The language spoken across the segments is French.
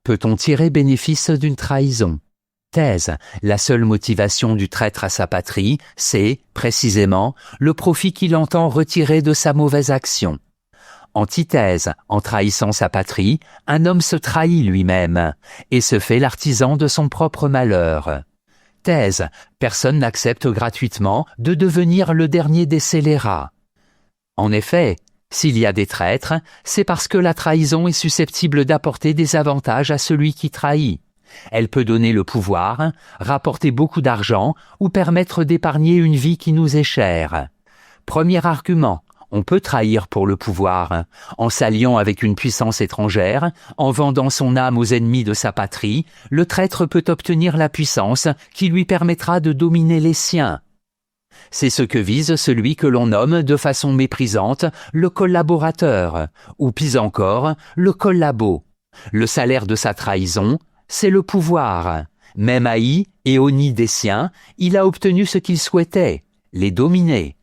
Peut-on tirer bénéfice d'une trahison? Thèse. La seule motivation du traître à sa patrie, c'est, précisément, le profit qu'il entend retirer de sa mauvaise action. Antithèse. En trahissant sa patrie, un homme se trahit lui-même et se fait l'artisan de son propre malheur. Thèse. Personne n'accepte gratuitement de devenir le dernier des scélérats. En effet, s'il y a des traîtres, c'est parce que la trahison est susceptible d'apporter des avantages à celui qui trahit. Elle peut donner le pouvoir, rapporter beaucoup d'argent ou permettre d'épargner une vie qui nous est chère. Premier argument, on peut trahir pour le pouvoir. En s'alliant avec une puissance étrangère, en vendant son âme aux ennemis de sa patrie, le traître peut obtenir la puissance qui lui permettra de dominer les siens. C'est ce que vise celui que l'on nomme de façon méprisante le collaborateur, ou pis encore, le collabo. Le salaire de sa trahison, c'est le pouvoir. Même haï et honni des siens, il a obtenu ce qu'il souhaitait, les dominer.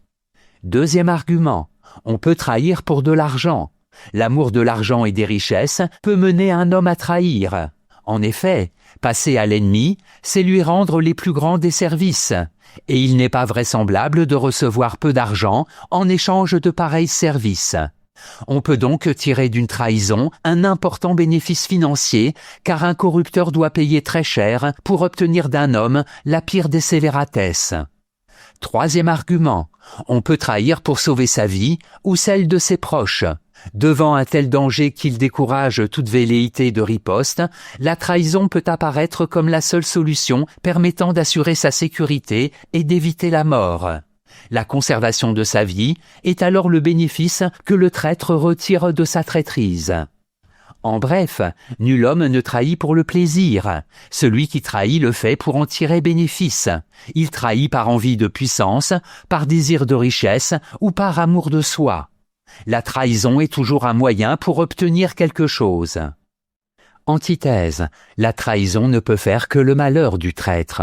Deuxième argument, on peut trahir pour de l'argent. L'amour de l'argent et des richesses peut mener un homme à trahir. En effet, passer à l'ennemi, c'est lui rendre les plus grands des services, et il n'est pas vraisemblable de recevoir peu d'argent en échange de pareils services. On peut donc tirer d'une trahison un important bénéfice financier, car un corrupteur doit payer très cher pour obtenir d'un homme la pire des sévératesses. Troisième argument, on peut trahir pour sauver sa vie ou celle de ses proches. Devant un tel danger qu'il décourage toute velléité de riposte, la trahison peut apparaître comme la seule solution permettant d'assurer sa sécurité et d'éviter la mort. La conservation de sa vie est alors le bénéfice que le traître retire de sa traîtrise. En bref, nul homme ne trahit pour le plaisir. Celui qui trahit le fait pour en tirer bénéfice. Il trahit par envie de puissance, par désir de richesse ou par amour de soi. La trahison est toujours un moyen pour obtenir quelque chose. Antithèse. La trahison ne peut faire que le malheur du traître.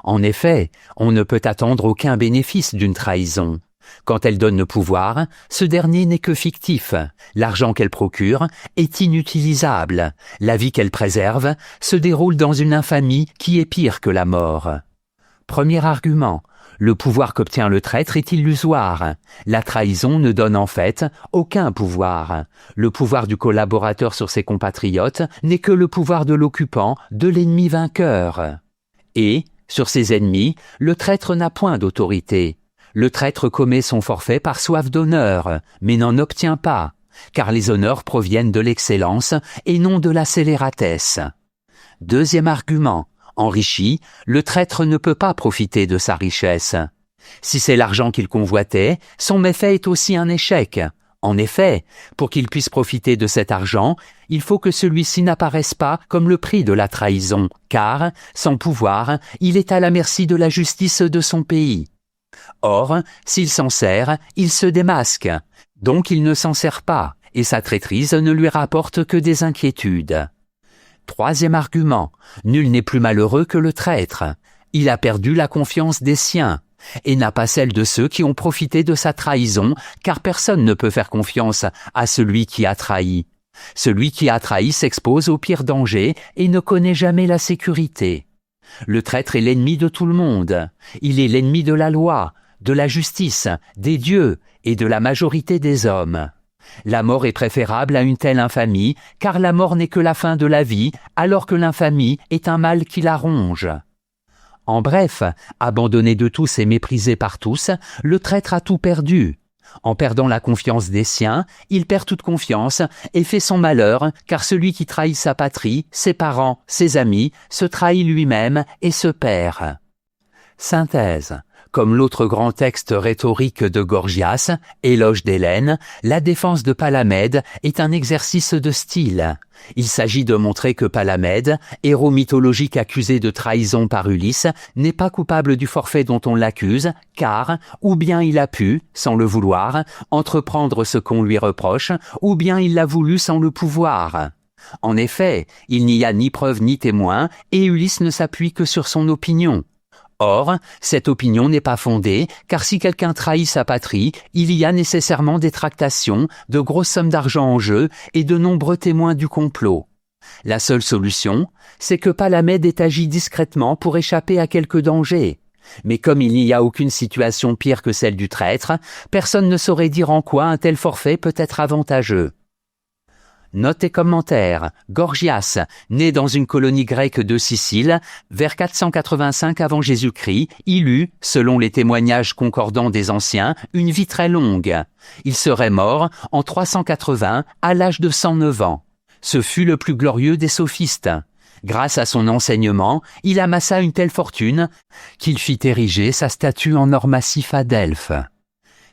En effet, on ne peut attendre aucun bénéfice d'une trahison. Quand elle donne le pouvoir, ce dernier n'est que fictif. L'argent qu'elle procure est inutilisable. La vie qu'elle préserve se déroule dans une infamie qui est pire que la mort. Premier argument. Le pouvoir qu'obtient le traître est illusoire. La trahison ne donne en fait aucun pouvoir. Le pouvoir du collaborateur sur ses compatriotes n'est que le pouvoir de l'occupant, de l'ennemi vainqueur. Et, sur ses ennemis, le traître n'a point d'autorité. Le traître commet son forfait par soif d'honneur, mais n'en obtient pas, car les honneurs proviennent de l'excellence et non de la scélératesse. Deuxième argument. Enrichi, le traître ne peut pas profiter de sa richesse. Si c'est l'argent qu'il convoitait, son méfait est aussi un échec. En effet, pour qu'il puisse profiter de cet argent, il faut que celui-ci n'apparaisse pas comme le prix de la trahison, car, sans pouvoir, il est à la merci de la justice de son pays. Or, s'il s'en sert, il se démasque. Donc il ne s'en sert pas, et sa traîtrise ne lui rapporte que des inquiétudes. Troisième argument, nul n'est plus malheureux que le traître. Il a perdu la confiance des siens, et n'a pas celle de ceux qui ont profité de sa trahison, car personne ne peut faire confiance à celui qui a trahi. Celui qui a trahi s'expose au pire danger et ne connaît jamais la sécurité. Le traître est l'ennemi de tout le monde. Il est l'ennemi de la loi, de la justice, des dieux et de la majorité des hommes. La mort est préférable à une telle infamie, car la mort n'est que la fin de la vie, alors que l'infamie est un mal qui la ronge. En bref, abandonné de tous et méprisé par tous, le traître a tout perdu. En perdant la confiance des siens, il perd toute confiance et fait son malheur, car celui qui trahit sa patrie, ses parents, ses amis, se trahit lui-même et se perd. Synthèse. Comme l'autre grand texte rhétorique de Gorgias, Éloge d'Hélène, la défense de Palamède est un exercice de style. Il s'agit de montrer que Palamède, héros mythologique accusé de trahison par Ulysse, n'est pas coupable du forfait dont on l'accuse, car, ou bien il a pu, sans le vouloir, entreprendre ce qu'on lui reproche, ou bien il l'a voulu sans le pouvoir. En effet, il n'y a ni preuve ni témoin, et Ulysse ne s'appuie que sur son opinion. Or, cette opinion n'est pas fondée, car si quelqu'un trahit sa patrie, il y a nécessairement des tractations, de grosses sommes d'argent en jeu et de nombreux témoins du complot. La seule solution, c'est que Palamède ait agi discrètement pour échapper à quelque danger. Mais comme il n'y a aucune situation pire que celle du traître, personne ne saurait dire en quoi un tel forfait peut être avantageux. Notes et commentaires. Gorgias, né dans une colonie grecque de Sicile, vers 485 avant Jésus-Christ, il eut, selon les témoignages concordants des anciens, une vie très longue. Il serait mort en 380 à l'âge de 109 ans. Ce fut le plus glorieux des sophistes. Grâce à son enseignement, il amassa une telle fortune qu'il fit ériger sa statue en or massif à Delphes.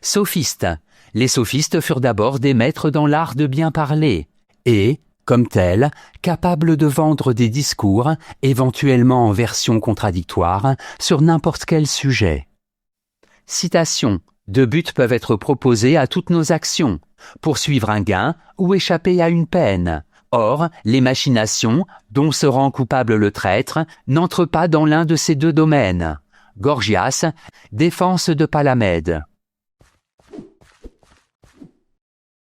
Sophistes. Les sophistes furent d'abord des maîtres dans l'art de bien parler et, comme tels, capables de vendre des discours, éventuellement en versions contradictoires, sur n'importe quel sujet. Citation. Deux buts peuvent être proposés à toutes nos actions, poursuivre un gain ou échapper à une peine. Or, les machinations, dont se rend coupable le traître, n'entrent pas dans l'un de ces deux domaines. Gorgias, défense de Palamède.